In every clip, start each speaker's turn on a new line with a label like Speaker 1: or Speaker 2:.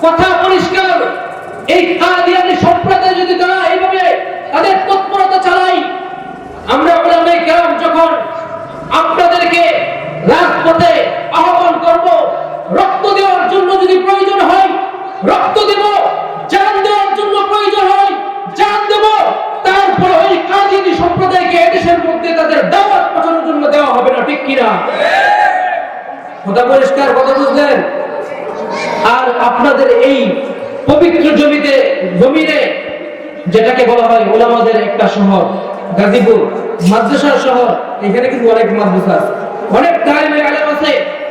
Speaker 1: কথা পরিষ্কার, এই কাদিয়ানী সম্প্রদায় যদি তারা এইভাবে তাদের তৎপরতা চালায়, আমরা উলামায়ে কেরাম যখন আপনাদেরকে রাজপথে আহ্বান করব, রক্ত দেওয়ার জন্য যদি প্রয়োজন হয় রক্ত দেব, জান দেওয়ার জন্য প্রয়োজন হয় জান দেব, তারপর ওই কাদিয়ানী সম্প্রদায়কে এদেশের মধ্যে তাদের দাওয়াত পৌঁছানোর জন্য দেওয়া হবে না, ঠিক কিনা? কথা পরিষ্কার, কথা বুঝলেন? আর আপনাদের এই পবিত্র জমিনে যেটাকে বলা হয় উলামাদের একটা শহর গাজীপুর, মাদ্রাসার শহর, এখানে কিন্তু অনেক মাদ্রাসা আছে, অনেক তালিমে আলেম আছে,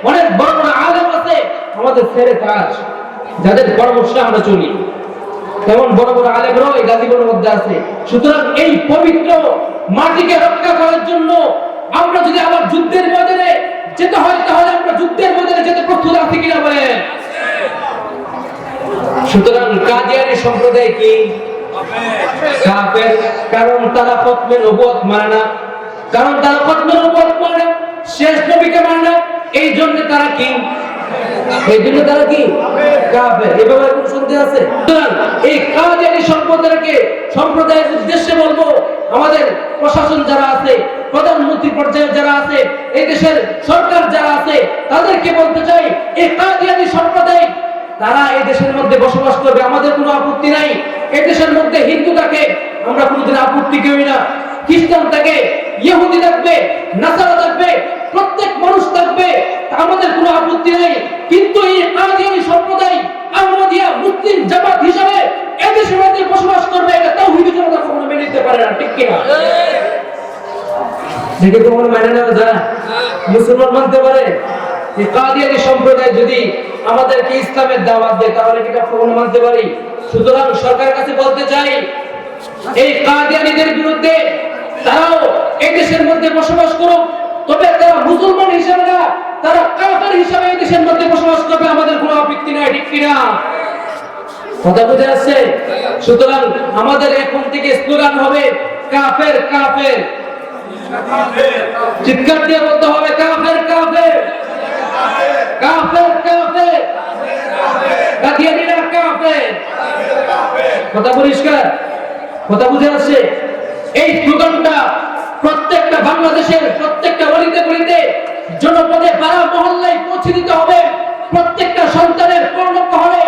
Speaker 1: অনেক বড় বড় আলেম আছে। আমাদের ছেড়ে কাজ, যাদের পরামর্শে আমরা চলি, তেমন বড় বড় আলেমরাও এই গাজীপুরের মধ্যে আছে। সুতরাং এই পবিত্র মাটিকে রক্ষা করার জন্য আমরা যদি আবার যুদ্ধের ময়দানে যেতে হয়, তাহলে আমরা যুদ্ধের ময়দানে যেতে প্রস্তুত আছি কিনা বলেন? সুতরাং কাদিয়ানী সম্প্রদায় কি? কাফের। কারণ তারা খতমে নবুয়ত মানে না, কারণ তারা খতমে নবুয়ত মানে না, শেষ নবীকে মানে না, এই জন্য তারা কি? এই জন্য তারা কি? কাফের। এই ব্যাপারে কোনো সন্দেহ আছে? সুতরাং এই কাদিয়ানী সম্প্রদায়ের উদ্দেশ্যে বলবো, আমাদের প্রশাসন যারা আছে, প্রধানমন্ত্রী পর্যায়ে যারা আছে, এই দেশের সরকার যারা আছে, তাদেরকে বলতে চাই, এই কাদিয়ানী সম্প্রদায় তারা এই দেশের মধ্যে বসবাস করবে, আমাদের কোনো আপত্তি নাই। এই দেশের মধ্যে হিন্দু থাকে, আমরা কোনোদিন আপত্তি করি না। খ্রিস্টান থাকে, ইহুদি থাকবে, নাসারা থাকবে, প্রত্যেক মানুষ থাকবে, আমাদের কোনো আপত্তি নাই। কিন্তু এই কাদিয়ানী সম্প্রদায় আহমদিয়া মুসলিম জামাত হিসাবে এই দেশের মধ্যে বসবাস করবে, এটা তাওহীদি জনতা কখনো মেনে নিতে পারে না, ঠিক কিনা? দেখে তো মনে মানে নেওয়া যায়, মুসলমান মানতে পারে। এই কাদিয়ানী সম্প্রদায় যদি আমাদেরকে ইসলামের দাওয়াত দেয়, তাহলে কি এটা কখনো মানতে পারি? সুতরাং সরকারের কাছে বলতে চাই, এই কাদিয়ানীদের বিরুদ্ধে তারাও এই দেশের মধ্যে বসবাস করুক, তবে তারা মুসলমান হিসেবে না, তারা কাফের হিসেবে এই দেশের মধ্যে বসবাস করবে, আমাদের কোনো আপত্তি নাই, ঠিক কিনা? কথা বুঝে আসছে? সুতরাং আমাদের এখন থেকে স্লোগান হবে কাফের কাফের, চিৎকার দিয়ে বলতে হবে কাফের কাফের, কাফের কাফের, কাদিয়ানীরা কাফের। কথা পরিষ্কার, কথা বুঝে আসছে? এই স্লোগানটা প্রত্যেকটা বাংলাদেশের প্রত্যেকটা অলিতে গলিতে, জনপদে, পাড়া মহল্লায় পৌঁছে দিতে হবে। প্রত্যেকটা সন্তানের কর্ণকুহরে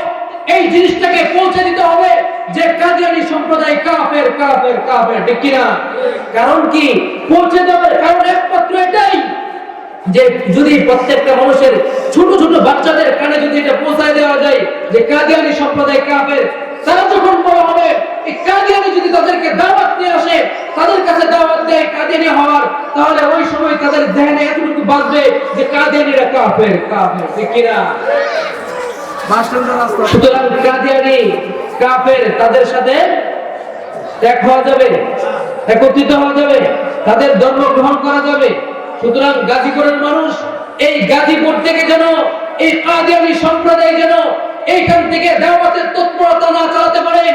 Speaker 1: এই জিনিসটাকে পৌঁছে দিতে হবে যে কাদিয়ানী সম্প্রদায় কাফের কাফের কাফের, ঠিক কিনা? কারণ কি পৌঁছে দেবে? কারণ একমাত্র এটাই যে যদি প্রত্যেকটা মানুষের ছোট ছোট বাচ্চাদের কানে যদি এটা পৌঁছায় দেওয়া যায় যে কাদিয়ানী সম্প্রদায় কাফের, তারা যখন বড় হবে, এই কাদিয়ানী যদি তাদেরকে দাওয়াত নিয়ে আসে, তাদের কাছে দাওয়াত দেয় কাদিয়ানী হওয়ার, তাহলে ওই সময় তাদের ধ্যানে এতটুকু বাঁচবে যে কাদিয়ানীরা কাফের কাফের, ঠিক কিনা? সুতরাং কাদিয়ানী কাফের, তাদের সাথে এক হওয়া যাবে, একত্রিত হওয়া যাবে, তাদের ধর্ম গ্রহণ করা যাবে। সুতরাং গাজীপুরের মানুষ এই গাজীপুর থেকে যেন এই কাদিয়ানী সম্প্রদায় যেন এইখান থেকে দাওয়াতের তৎপরতা না চালাতে পারে,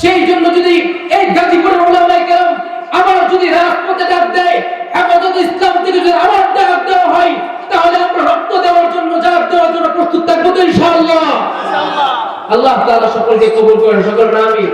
Speaker 1: সেই জন্য যদি এই গাজীপুরের উলামায়ে কেরাম আবার যদি রাজপথে ডাক দেয়, হেফাজত ইসলাম থেকে যদি আবার ডাক দেওয়া হয়, তাহলে আমরা রক্ত দেওয়ার জন্য, জান দেওয়ার জন্য প্রস্তুত থাকবো তো ইনশাআল্লাহ। আল্লাহ তাআলা সকলকে কবুল করেন, সকল আমিন।